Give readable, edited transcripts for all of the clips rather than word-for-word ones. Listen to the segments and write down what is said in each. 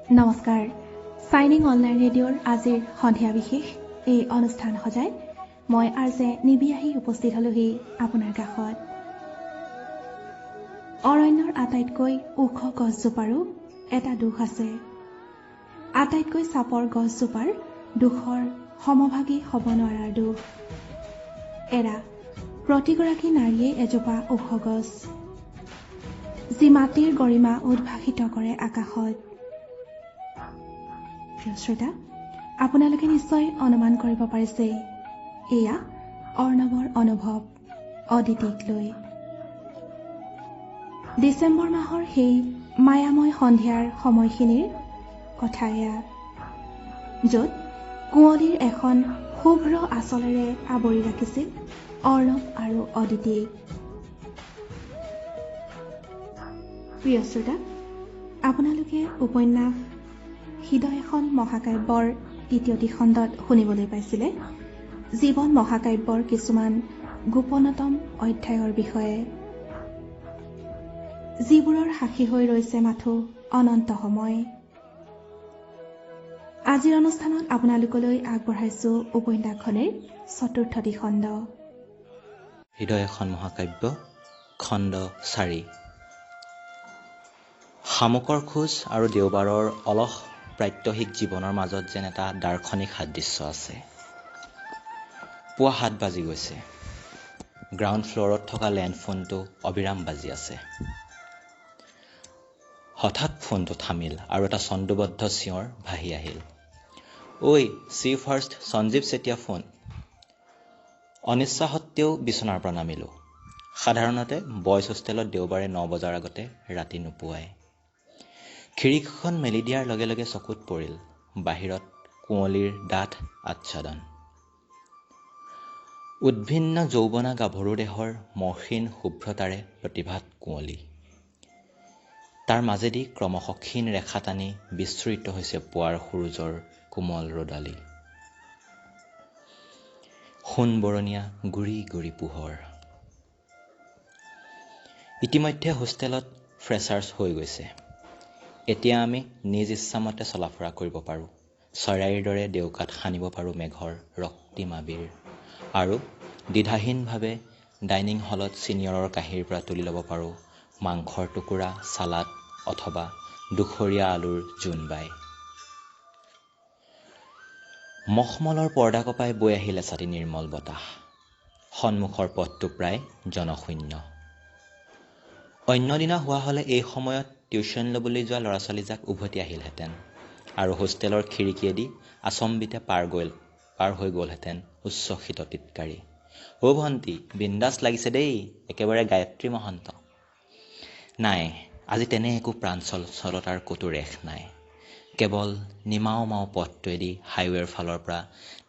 নমস্কাৰ signing online ৰেডিঅ'ৰ আজিৰ সন্ধিয়া বিশেষ এই অনুষ্ঠান সজাই মই আৰজে নিবি আহি উপস্থিত হলোহি আপোনাৰ কাষত অৰণ্যৰ আটাইতকৈ ওখ গছজোপাৰো এটা দুখ আছে আটাইতকৈ চাপৰ গছজোপাৰ দুখৰ সমভাগী হ'ব নোৱাৰাৰ দুখ এৰা প্ৰতিগৰাকী নাৰীয়ে এজোপা ওখ গছ যি মাটিৰ গৰিমা উদ্ভাসিত কৰে আকাশত শ্ৰোতা আপোনালোকে নিশ্চয় অনুমান কৰিব পাৰিছে এয়া অৰ্ণৱৰ অনুভৱ অদিতিক লৈ ডিচেম্বৰ মাহৰ সেই মায়াময় সন্ধিয়াৰ সময়খিনিৰ কথা এয়া য'ত কুঁৱলীৰ এখন শুভ্ৰ আঁচলেৰে আৱৰি ৰাখিছিল অৰ্ণৱ আৰু অদিতিক প্ৰিয় শ্ৰোতা আপোনালোকে উপন্যাস হৃদয় এখন মহাকাব্যৰ দ্বিতীয়টি খণ্ডত শুনিবলৈ পাইছিলে জীৱন মহাকাব্যৰ কিছুমান গোপনতম অধ্যায়ৰ বিষয়ে যিবোৰৰ সাক্ষী হৈ ৰৈছে মাথো অনন্ত সময় আজিৰ অনুষ্ঠানত আপোনালোকলৈ আগবঢ়াইছো উপন্যাসখনৰ চতুৰ্থটি খণ্ড হৃদয় এখন মহাকাব্য খণ্ড 4 শামুকৰ খোজ আৰু দেওবাৰৰ অলস প্ৰাত্যহিক জীৱনৰ মাজত যেন এটা দাৰ্শনিক সাদৃশ্য আছে পুৱা 7 বাজি গৈছে গ্ৰাউণ্ড ফ্ল'ৰত থকা লেণ্ডফোনটো অবিৰাম বাজি আছে হঠাৎ ফোনটো থামিল আৰু এটা ছন্দবদ্ধ চিঞৰ ভাহি আহিল O C first Sanjeev Chetia phone অনিচ্ছা সত্ত্বেও বিচনাৰ পৰা নামিলোঁ সাধাৰণতে বয়ছ হোষ্টেলত দেওবাৰে 9 বজাৰ আগতে ৰাতি নোপোৱায় খিৰিকীখন মেলি দিয়াৰ লগে লগে চকুত পৰিল বাহিৰত কুঁৱলীৰ ডাঠ আচ্ছাদন উদ্ভিন্ন যৌৱনা গাভৰু দেহৰ মসৃণ শুভ্ৰতাৰে প্ৰতিভাত কুঁৱলী তাৰ মাজেদি ক্ৰমশ ক্ষীণ ৰেখা টানি বিস্তৃত হৈছে পুৱাৰ সূৰুজৰ কোমল ৰ'দালি সোণবৰণীয়া গুৰি গুৰি পোহৰ ইতিমধ্যে হোষ্টেলত ফ্ৰেছাৰ্ছ হৈ গৈছে এতিয়া আমি নিজ ইচ্ছামতে চলাফুৰা কৰিব পাৰোঁ চৰাইৰ দৰে দেউকাত সানিব পাৰোঁ মেঘৰ ৰক্তিমাবিৰ আৰু দ্বিধাহীনভাৱে ডাইনিং হলত ছিনিয়ৰৰ কাঁহীৰ পৰা তুলি ল'ব পাৰোঁ মাংসৰ টুকুৰা চালাড অথবা দুখৰীয়া আলুৰ জোনবাই মখমলৰ পৰ্দা কপাই বৈ আহিলে ছাতি নিৰ্মল বতাহ সন্মুখৰ পথটো প্ৰায় জনশূন্য অন্য দিনা হোৱা হ'লে এই সময়ত টিউশ্যন ল'বলৈ যোৱা ল'ৰা ছোৱালীজাক উভতি আহিলহেঁতেন আৰু হোষ্টেলৰ খিৰিকীয়েদি আচম্বিতে পাৰ হৈ গ'লহেঁতেন উচ্ছ্বসিত টিটকাৰী অ' ভণ্টি বিন্দাছ লাগিছে দেই একেবাৰে গায়ত্ৰী মহন্ত নাই আজি তেনে একো প্ৰাঞ্চলতাৰ ক'তো ৰেখ নাই কেৱল নিমাও মাও পথটোৱেদি হাইৱেৰ ফালৰ পৰা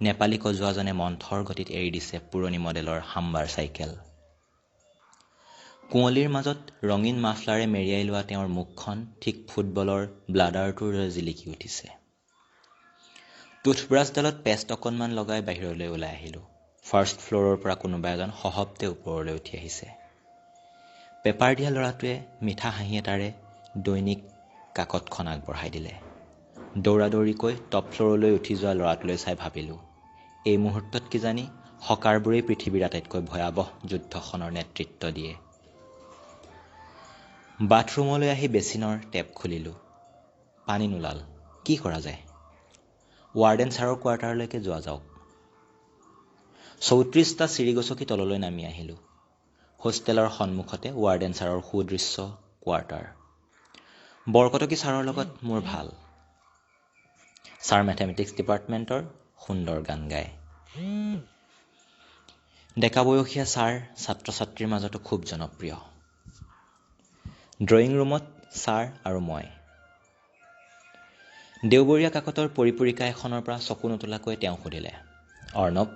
নেপালী কজোৱাজনে মন্থৰ গতিত এৰি দিছে পুৰণি মডেলৰ হাম্বাৰ চাইকেল কুঁৱলীৰ মাজত ৰঙীন মাফলাৰে মেৰিয়াই লোৱা তেওঁৰ মুখখন ঠিক ফুটবলৰ ব্লাডাৰটোৰ দৰে জিলিকি উঠিছে টুথব্ৰাছডালত পেষ্ট অকণমান লগাই বাহিৰলৈ ওলাই আহিলোঁ ফাৰ্ষ্ট ফ্ল'ৰৰ পৰা কোনোবা এজন সহব্দে ওপৰলৈ উঠি আহিছে পেপাৰ দিয়া ল'ৰাটোৱে মিঠা হাঁহি এটাৰে দৈনিক কাকতখন আগবঢ়াই দিলে দৌৰাদৌৰিকৈ টপ ফ্ল'ৰলৈ উঠি যোৱা ল'ৰাটোলৈ চাই ভাবিলোঁ এই মুহূৰ্তত কিজানি হকাৰবোৰেই পৃথিৱীৰ আটাইতকৈ ভয়াৱহ যুদ্ধখনৰ নেতৃত্ব দিয়ে বাথৰুমলৈ আহি বেচিনৰ টেপ খুলিলোঁ পানী নোলাল কি কৰা যায় ৱাৰ্ডেন ছাৰৰ কোৱাৰ্টাৰলৈকে যোৱা যাওক 34টা চিৰিগছকি তললৈ নামি আহিলোঁ হোষ্টেলৰ সন্মুখতে ৱাৰ্ডেন ছাৰৰ সুদৃশ্য কোৱাৰ্টাৰ বৰকটকী ছাৰৰ লগত মোৰ ভাল ছাৰ মেথমেটিক্স ডিপাৰ্টমেণ্টৰ সুন্দৰ গান গায় ডেকা বয়সীয়া ছাৰ ছাত্ৰ ছাত্ৰীৰ মাজতো খুব জনপ্ৰিয় ড্ৰয়িং ৰুমত ছাৰ আৰু মই দেওবৰীয়া কাকতৰ পৰিপৰিকা এখনৰ পৰা চকু নতলাকৈ তেওঁ সুধিলে অৰ্ণৱ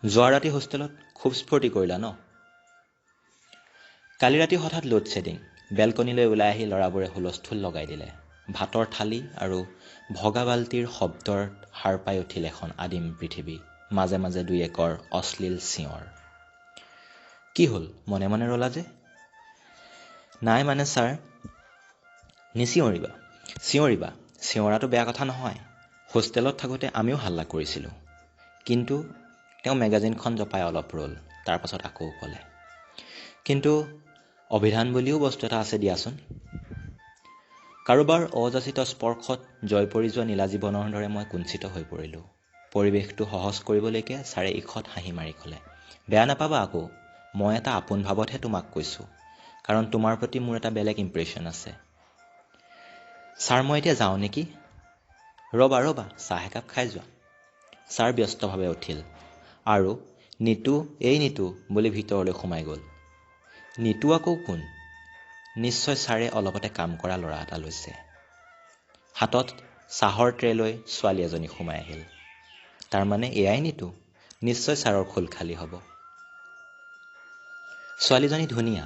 যোৱা ৰাতি হোষ্টেলত খুব স্ফূৰ্তি কৰিলা ন কালি ৰাতি হঠাৎ লোড শ্বেডিং বেলকনিলৈ ওলাই আহি ল'ৰাবোৰে হুলস্থুল লগাই দিলে ভাতৰ থালি আৰু ভগা বাল্টিৰ শব্দৰ সাৰ পাই উঠিল এখন আদিম পৃথিৱী মাজে মাজে দুই একৰ অশ্লীল চিঞৰ কি হ'ল মনে মনে ৰলা যে নাই মানে ছাৰ নিচিঞৰিবা চিঞৰাটো বেয়া কথা নহয়। হোষ্টেলত থাকোঁতে আমিও হাল্লা কৰিছিলোঁ। কিন্তু তেওঁ মেগাজিনখন জপাই অলপ ৰ'ল, তাৰ পাছত আকৌ ক'লে, কিন্তু অভিধান বুলিও বস্তু এটা আছে দিয়াচোন। কাৰোবাৰ অযাচিত স্পৰ্শত জয় পৰি যোৱা নীলা জীৱনৰ দৰে মই কুঞ্চিত হৈ পৰিলোঁ। পৰিৱেশটো সহজ কৰিবলৈকে ছাৰে ঈষৎ হাঁহি মাৰি ক'লে, বেয়া নাপাবা আকৌ, মই এটা আপোন ভাৱতহে তোমাক কৈছোঁ, কাৰণ তোমাৰ প্ৰতি মোৰ এটা বেলেগ ইম্প্ৰেশ্যন আছে। ছাৰ, মই এতিয়া যাওঁ নেকি? ৰ'বা, চাহ একাপ খাই যোৱা। ছাৰ ব্যস্তভাৱে উঠিল আৰু নিতু বুলি ভিতৰলৈ সোমাই গ'ল। নিতু আকৌ কোন? নিশ্চয় ছাৰে অলপতে কাম কৰা ল'ৰা এটা লৈছে। হাতত চাহৰ ট্ৰে লৈ ছোৱালী এজনী সোমাই আহিল। তাৰমানে এয়াই নিতু, নিশ্চয় ছাৰৰ খোল খালী হ'ব। ছোৱালীজনী ধুনীয়া,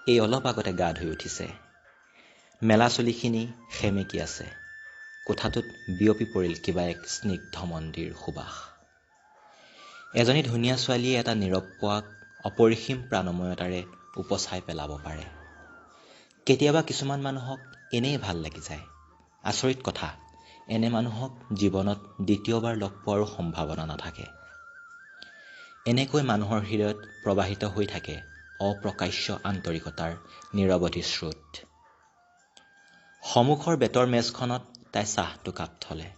এই অলপ আগতে গা ধুই উঠিছে। মেলা চুলিখিনি সেমেকি আছে। কোঠাটোত বিয়পি পৰিল কিবা এক স্নিগ্ধ মন্দিৰ সুবাস। এজনী ধুনীয়া ছোৱালীয়ে এটা নীৰৱ পোৱাক অপৰিসীম প্ৰাণময়তাৰে উপচাই পেলাব পাৰে। কেতিয়াবা কিছুমান মানুহক এনেই ভাল লাগি যায়। আচৰিত কথা, এনে মানুহক জীৱনত দ্বিতীয়বাৰ লগ পোৱাৰো সম্ভাৱনা নাথাকে। এনেকৈ মানুহৰ হৃদয়ত প্ৰবাহিত হৈ থাকে অপ্ৰকাশ্য আন্তৰিকতাৰ নিৰৱধি স্ৰোত। সন্মুখৰ বেতৰ মেজখনত তাই চাহটো কাপ থলে,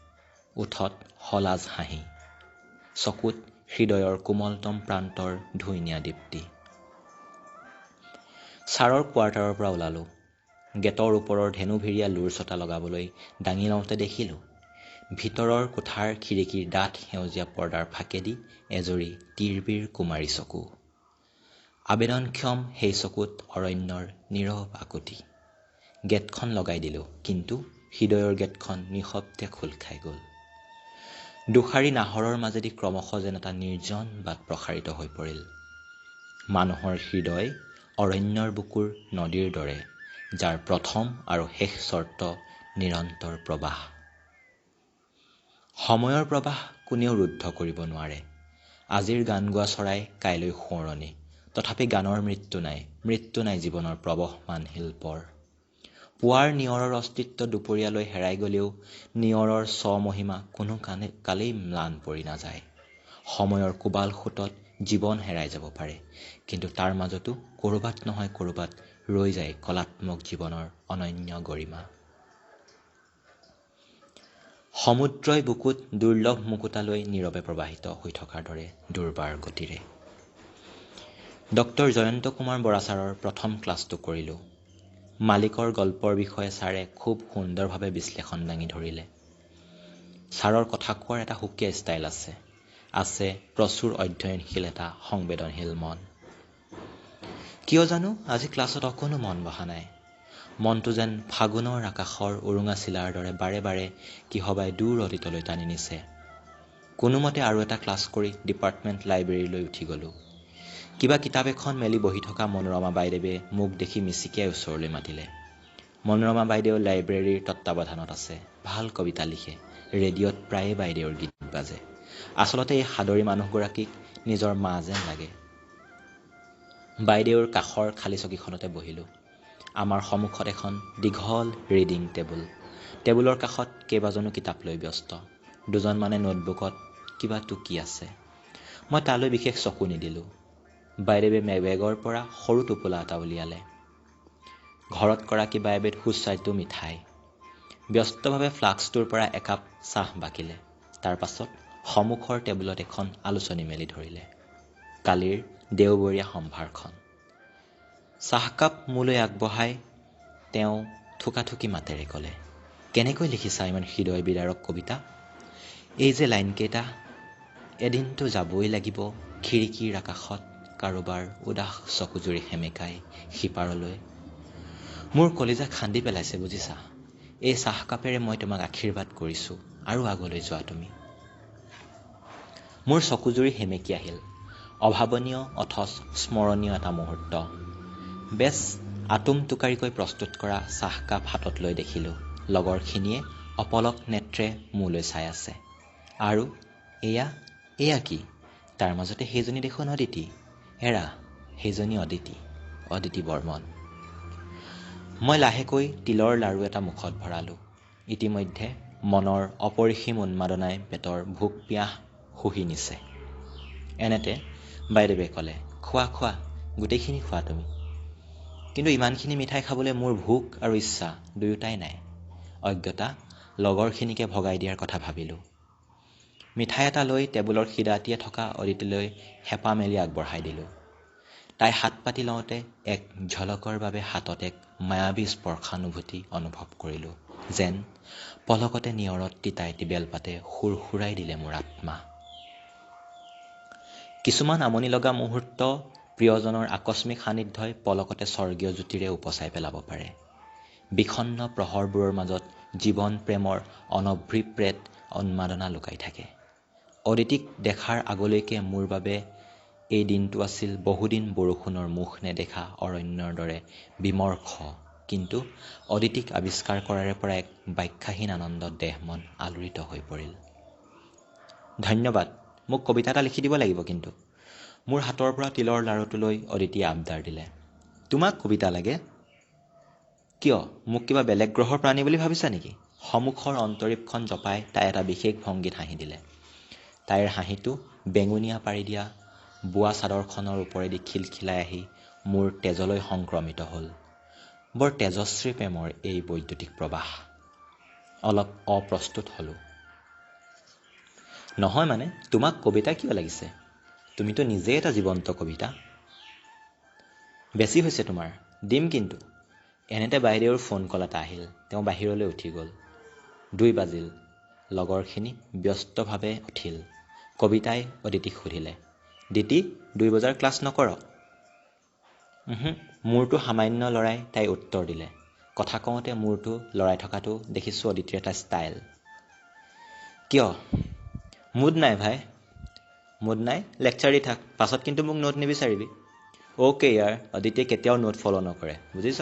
ওঠত সলাজ হাঁহি, চকুত হৃদয়ৰ কোমলতম প্ৰান্তৰ ধুইনীয়া দীপ্তি। ছাৰৰ কোৱাৰ্টাৰৰ পৰা ওলালোঁ। গেটৰ ওপৰৰ ধেনুভিৰীয়া লুৰ ছটা লগাবলৈ দাঙি লওঁতে দেখিলোঁ ভিতৰৰ কোঠাৰ খিৰিকীৰ ডাঠ সেউজীয়া পৰ্দাৰ ফাঁকেদি এজৰী তিৰবিৰ কুমাৰী চকু। আবেদনক্ষম সেই চকুত অৰণ্যৰ নীৰৱ আকুতি। গেটখন লগাই দিলোঁ, কিন্তু হৃদয়ৰ গেটখন নিঃশব্দে খোল খাই গ'ল। দুষাৰি নাহৰৰ মাজেদি ক্ৰমশ যেন এটা নিৰ্জন বাট প্ৰসাৰিত হৈ পৰিল। মানুহৰ হৃদয় অৰণ্যৰ বুকুৰ নদীৰ দৰে, যাৰ প্ৰথম আৰু শেষ চৰ্ত নিৰন্তৰ প্ৰবাহ। সময়ৰ প্ৰবাহ কোনেও ৰুদ্ধ কৰিব নোৱাৰে। আজিৰ গান গোৱা চৰাই কাইলৈ সোঁৱৰণি, তথাপি গানৰ মৃত্যু নাই জীৱনৰ প্ৰবহমান শিল্পৰ। পুৱাৰ নিয়ৰৰ অস্তিত্ব দুপৰীয়ালৈ হেৰাই গ'লেও নিয়ৰৰ স্বমহিমা কোনো কালেই ম্লান পৰি নাযায়। সময়ৰ কোবাল সোঁতত জীৱন হেৰাই যাব পাৰে, কিন্তু তাৰ মাজতো ক'ৰবাত নহয় ক'ৰবাত ৰৈ যায় কলাত্মক জীৱনৰ অনন্য গৰিমা। সমুদ্ৰই বুকুত দুৰ্লভ মুকুতালৈ নীৰৱে প্ৰবাহিত হৈ থকাৰ দৰে দুৰ্বাৰ গতিৰে। ডক্টৰ জয়ন্ত কুমাৰ বৰা ছাৰৰ প্ৰথম ক্লাছটো কৰিলোঁ। মালিকৰ গল্পৰ বিষয়ে ছাৰে খুব সুন্দৰভাৱে বিশ্লেষণ দাঙি ধৰিলে। ছাৰৰ কথা কোৱাৰ এটা সুকীয়া ষ্টাইল আছে প্ৰচুৰ অধ্যয়নশীল এটা সংবেদনশীল মন। কিয় জানো আজি ক্লাছত অকণো মন বহা নাই। মনটো যেন ফাগুনৰ আকাশৰ উৰুঙা চিলাৰ দৰে বাৰে বাৰে কিহবাই দূৰ অতীতলৈ টানি নিছে। কোনোমতে আৰু এটা ক্লাছ কৰি ডিপাৰ্টমেণ্ট লাইব্ৰেৰীলৈ উঠি গ'লোঁ। কিবা কিতাপ এখন মেলি বহি থকা মনোৰমা বাইদেৱে মোক দেখি মিচিকিয়াই ওচৰলৈ মাতিলে। মনোৰমা বাইদেউ লাইব্ৰেৰীৰ তত্বাৱধানত আছে, ভাল কবিতা লিখে, ৰেডিঅ'ত প্ৰায়ে বাইদেউৰ গীত বাজে। আচলতে এই সাদৰী মানুহগৰাকীক নিজৰ মা যেন লাগে। বাইদেউৰ কাষৰ খালী চকীখনতে বহিলোঁ। আমাৰ সন্মুখত এখন দীঘল ৰিডিং টেবুল। টেবুলৰ কাষত কেইবাজনো কিতাপ লৈ ব্যস্ত। দুজনমানে নোটবুকত কিবা টুকি আছে। মই তালৈ বিশেষ চকু নিদিলোঁ। বাইদেৱে বেগৰ পৰা সৰু টোপোলা এটা উলিয়ালে। ঘৰত কৰা কিবা এবিধ সুস্বাদু মিঠাই। ব্যস্তভাৱে ফ্লাস্কটোৰ পৰা একাপ চাহ বাকিলে। তাৰ পাছত সন্মুখৰ টেবুলত এখন আলোচনী মেলি ধৰিলে, কালিৰ দেওবৰীয়া সম্ভাৰখন। চাহকাপ মোলৈ আগবঢ়াই তেওঁ থুকাথুকি মাতেৰে ক'লে, কেনেকৈ লিখিছা ইমান হৃদয় বিদাৰক কবিতা? এই যে লাইনকেইটা, এদিনতো যাবই লাগিব খিৰিকীৰ আকাশত কাৰোবাৰ উদাস চকুজুৰি সেমেকাই সিপাৰলৈ। মোৰ কলিজা খান্দি পেলাইছে বুজিছা। এই চাহকাপেৰে মই তোমাক আশীৰ্বাদ কৰিছোঁ, আৰু আগলৈ যোৱা তুমি। মোৰ চকুজুৰি সেমেকি আহিল। অভাৱনীয় অথচ স্মৰণীয় এটা মুহূৰ্ত। বেছ আটোমটোকাৰিকৈ প্ৰস্তুত কৰা চাহকাপ হাতত লৈ দেখিলোঁ লগৰখিনিয়ে অপলক নেত্ৰে মোলৈ চাই আছে। আৰু এয়া কি? তাৰ মাজতে সেইজনী দেখোন অদিতি। সেইজনী অদিতি বৰ্মন। মই লাহেকৈ তিলৰ লাৰু এটা মুখত ভৰালোঁ। ইতিমধ্যে মনৰ অপৰিসীম উন্মাদনাই পেটৰ ভোক পিয়াহ শুহি নিছে। এনেতে বাইদেৱে ক'লে, খোৱা খোৱা, গোটেইখিনি খোৱা তুমি। কিন্তু ইমানখিনি মিঠাই খাবলৈ মোৰ ভোক আৰু ইচ্ছা দুয়োটাই নাই। অজ্ঞতা লগৰখিনিকে ভগাই দিয়াৰ কথা ভাবিলোঁ। মিঠাই এটা লৈ টেবুলৰ সিদাতিয়ে থকা অদিতিলৈ হেঁপা মেলি আগবঢ়াই দিলোঁ। তাই হাত পাতি লওঁতে এক ঝলকৰ বাবে হাতত এক মায়াবী স্পৰ্শানুভূতি অনুভৱ কৰিলোঁ, যেন পলকতে নিয়ৰত তিতাই বেলপাতে সুৰসুৰাই দিলে মোৰ আত্মা। কিছুমান আমনি লগা মুহূৰ্ত প্ৰিয়জনৰ আকস্মিক সান্নিধ্যই পলকতে স্বৰ্গীয় জ্যোতিৰে উপচাই পেলাব পাৰে। বিষণ্ণ প্ৰহৰবোৰৰ মাজত জীৱন প্ৰেমৰ অনভিপ্ৰেত উন্মাদনা লুকাই থাকে। অদিতিক দেখাৰ আগলৈকে মোৰ বাবে এই দিনটো আছিল বহুদিন বৰষুণৰ মুখ নেদেখা অৰণ্যৰ দৰে বিমৰ্ষ, কিন্তু অদিতিক আৱিষ্কাৰ কৰাৰে পৰা এক ব্যাখ্যাহীন আনন্দত দেহ মন আলোড়িত হৈ পৰিল। ধন্যবাদ, মোক কবিতা এটা লিখি দিব লাগিব কিন্তু। মোৰ হাতৰ পৰা তিলৰ লাৰুটোলৈ অদিতিয়ে আবদাৰ দিলে। তোমাক কবিতা লাগে? কিয়, মোক কিবা বেলেগ গ্ৰহৰ প্ৰাণী বুলি ভাবিছা নেকি? সন্মুখৰ অন্তৰীপখন জপাই তাই এটা বিশেষ ভংগীত হাঁহি দিলে। তাইৰ হাঁহিটো বেঙুনীয়া পাৰি দিয়া বোৱা চাদৰখনৰ ওপৰেদি খিলখিলাই আহি মোৰ তেজলৈ সংক্ৰমিত হ'ল। বৰ তেজস্বী প্ৰেমৰ এই বৈদ্যুতিক প্ৰবাহ। অলপ অপ্ৰস্তুত হ'লোঁ। নহয় মানে, তোমাক কবিতা কিয় লাগিছে? তুমিতো নিজেই এটা জীৱন্ত কবিতা। বেছি হৈছে তোমাৰ, দিম কিন্তু। এনেতে বাইদেউৰ ফোন কল এটা আহিল। তেওঁ বাহিৰলৈ উঠি গ'ল। 2 বাজিল। লগৰখিনি ব্যস্তভাৱে উঠিল। কবিতাই অদিতিক সুধিলে, দিতি 2 বজাৰ ক্লাছ নকৰ? মূৰটো সামান্য লৰাই তাই উত্তৰ দিলে। কথা কওঁতে মূৰটো লৰাই থকাটো দেখিছোঁ অদিতিৰ এটা ষ্টাইল। কিয়? মুড নাই ভাই। মুড নাই? লেকচাৰ দি থাক, পাছত কিন্তু মোক নোট নিবিচাৰিবি। অ'কে ইয়াৰ। অদিতিয়ে কেতিয়াও নোট ফ'ল' নকৰে, বুজিছ?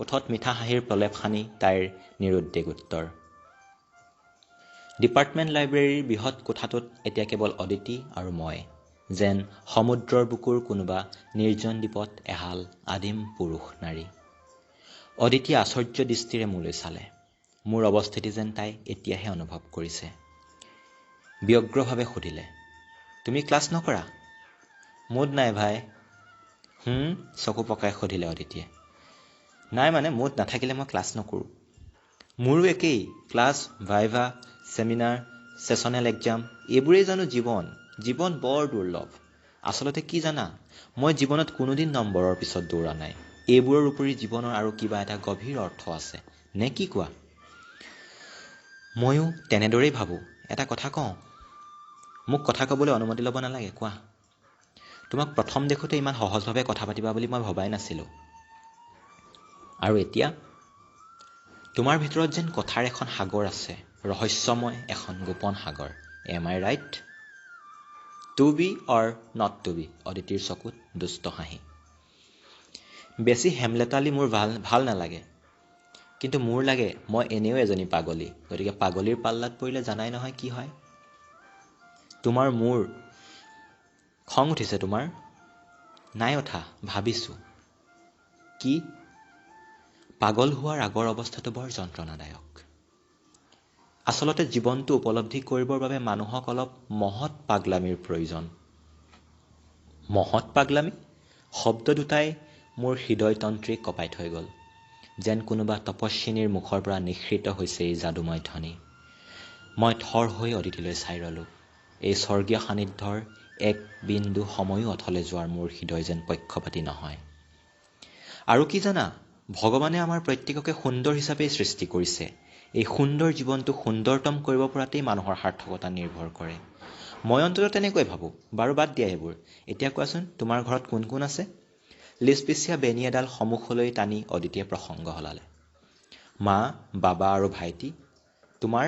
ওঠত মিঠা হাঁহিৰ প্ৰলেপ সানি তাইৰ নিৰুদ্বেগ উত্তৰ। ডিপাৰ্টমেণ্ট লাইব্ৰেৰীৰ বৃহৎ কোঠাটোত এতিয়া কেৱল অদিতি আৰু মই, যেন সমুদ্ৰৰ বুকুৰ কোনোবা নিৰ্জন দ্বীপত এহাল আদিম পুৰুষ নাৰী। অদিতিয়ে আশ্চৰ্য দৃষ্টিৰে মোলৈ চালে। মোৰ অৱস্থিতি যেন তাই এতিয়াহে অনুভৱ কৰিছে। ব্যগ্ৰভাৱে সুধিলে, তুমি ক্লাছ নকৰা? মুড নাই ভাই। চকু পকাই সুধিলে অদিতিয়ে। নাই মানে, মুড নাথাকিলে মই ক্লাছ নকৰোঁ। মোৰো একেই। Class, viva, seminar, sessional exam, এইবোৰেই জানো জীৱন? জীৱন বৰ দুৰ্লভ। আচলতে কি জানা, মই জীৱনত কোনোদিন নম্বৰৰ পিছত দৌৰা নাই। এইবোৰৰ উপৰি জীৱনৰ আৰু কিবা এটা গভীৰ অৰ্থ আছে, নে কি কোৱা? ময়ো তেনেদৰেই ভাবোঁ। এটা কথা কওঁ? মোক কথা ক'বলৈ অনুমতি ল'ব নালাগে, কোৱা। তোমাক প্ৰথম দেখোঁতে ইমান সহজভাৱে কথা পাতিবা বুলি মই ভবাই নাছিলোঁ। আৰু এতিয়া? তোমাৰ ভিতৰত যেন কথাৰ এখন সাগৰ আছে, ৰহস্যময় এখন গোপন সাগৰ। Am I right? To be or not to be? অদিতিৰ চকুত দুষ্ট হাঁহি। বেছি হেমলেতালি মোৰ ভাল নালাগে। কিন্তু মোৰ লাগে মই এনেও এজনী পাগলী, গতিকে পাগলীৰ পাল্লাত পৰিলে জানাই নহয় কি হয়। তোমাৰ মোৰ খং উঠিছে তোমাৰ? নাই উঠা, ভাবিছোঁ। কি? পাগল হোৱাৰ আগৰ অৱস্থাটো বৰ যন্ত্ৰণাদায়ক। আচলতে জীৱনটো উপলব্ধি কৰিবৰ বাবে মানুহক অলপ মহৎ পাগলামিৰ প্ৰয়োজন। মহৎ পাগলামি? শব্দ দুটাই মোৰ হৃদয়তন্ত্ৰীক কঁপাই থৈ গ'ল। যেন কোনোবা তপস্বিনীৰ মুখৰ পৰা নিঃসৃত হৈছে এই যাদুময় ধ্বনি। মই থৰ হৈ অদিতিলৈ চাই ৰ'লোঁ। এই স্বৰ্গীয় সান্নিধ্যৰ এক বিন্দু সময়ো অথলে যোৱাৰ মোৰ হৃদয় যেন পক্ষপাতী নহয়। আৰু কি জানা, ভগৱানে আমাৰ প্ৰত্যেককে সুন্দৰ হিচাপেই সৃষ্টি কৰিছে। এই সুন্দৰ জীৱনটো সুন্দৰতম কৰিব পৰাতেই মানুহৰ সাৰ্থকতা নিৰ্ভৰ কৰে। মই অন্ততঃ তেনেকৈ ভাবোঁ। বাৰু বাদ দিয়া এইবোৰ। এতিয়া কোৱাচোন, তোমাৰ ঘৰত কোন কোন আছে? লিচপিচীয়া বেনী এডাল সন্মুখলৈ টানি অদিতিয়ে প্ৰসংগ সলালে। মা, বাবা আৰু ভাইটি। তোমাৰ?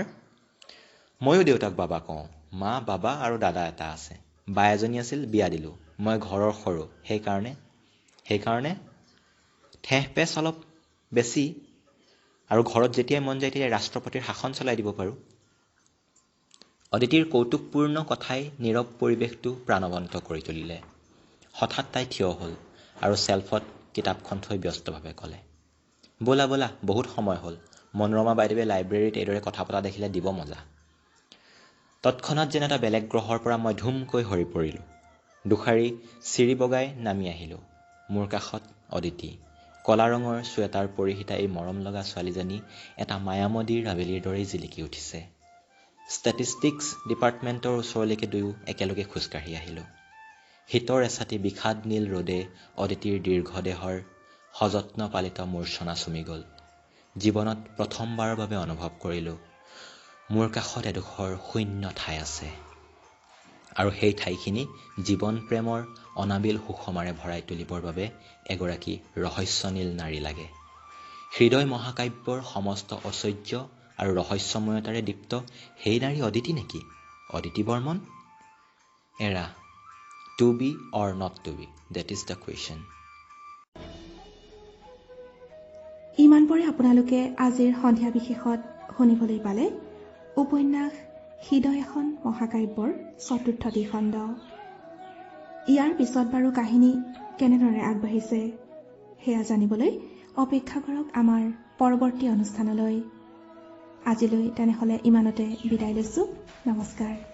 ময়ো দেউতাক বাবা কওঁ। মা, বাবা আৰু দাদা এটা আছে। বা এজনী আছিল, বিয়া দিলোঁ। মই ঘৰৰ সৰু, সেইকাৰণে ঠেহ পেচ অলপ বেছি। আৰু ঘৰত যেতিয়াই মন যায় তেতিয়াই ৰাষ্ট্ৰপতিৰ শাসন চলাই দিব পাৰোঁ। অদিতিৰ কৌতুকপূৰ্ণ কথাই নীৰৱ পৰিৱেশটো প্ৰাণৱন্ত কৰি তুলিলে। হঠাৎ তাই থিয় হ'ল আৰু চেল্ফত কিতাপখন থৈ ব্যস্তভাৱে ক'লে, ব'লা ব'লা, বহুত সময় হ'ল, মনোৰমা বাইদেৱে লাইব্ৰেৰীত এইদৰে কথা পতা দেখিলে দিব মজা। তৎক্ষণাত যেন এটা বেলেগ গ্ৰহৰ পৰা মই ধুমকৈ সৰি পৰিলোঁ। দুষাৰি চিৰি বগাই নামি আহিলোঁ। মোৰ কাষত অদিতি। কলা ৰঙৰ ছুৱেটাৰ পৰিহিতা এই মৰম লগা ছোৱালীজনী এটা মায়ামদীৰ আবেলিৰ দৰেই জিলিকি উঠিছে। ষ্টেটিষ্টিক্স ডিপাৰ্টমেণ্টৰ ওচৰলৈকে দুয়ো একেলগে খোজকাঢ়ি আহিলোঁ। শীতৰ এছাতি বিষাদ নীল ৰ'দে অদিতিৰ দীৰ্ঘ দেহৰ সযত্ন পালিত মূৰ্ছনা চুমি গ'ল। জীৱনত প্ৰথমবাৰৰ বাবে অনুভৱ কৰিলোঁ মোৰ কাষত এডোখৰ শূন্য ঠাই আছে আৰু সেই ঠাইখিনি জীৱন প্ৰেমৰ অনাবিল সুষমাৰে ভৰাই তুলিবৰ বাবে এগৰাকী ৰহস্যনীল নাৰী লাগে। হৃদয় মহাকাব্যৰ সমস্ত ঐশ্বৰ্য আৰু ৰহস্যময়তাৰে দীপ্ত সেই নাৰী অদিতি নেকি? অদিতি বৰ্মন? এৰা, to be or not to be, that is the question. ইমানপৰে আপোনালোকে আজিৰ সন্ধিয়া বিশেষত শুনিবলৈ পালে উপন্যাস হৃদয় এখন মহাকাব্যৰ ৪ৰ্থটি খণ্ড। ইয়াৰ পিছত বাৰু কাহিনী কেনেদৰে আগবাঢ়িছে সেয়া জানিবলৈ অপেক্ষা কৰক আমাৰ পৰৱৰ্তী অনুষ্ঠানলৈ। আজিলৈ তেনেহ'লে ইমানতে বিদায় লৈছোঁ। নমস্কাৰ।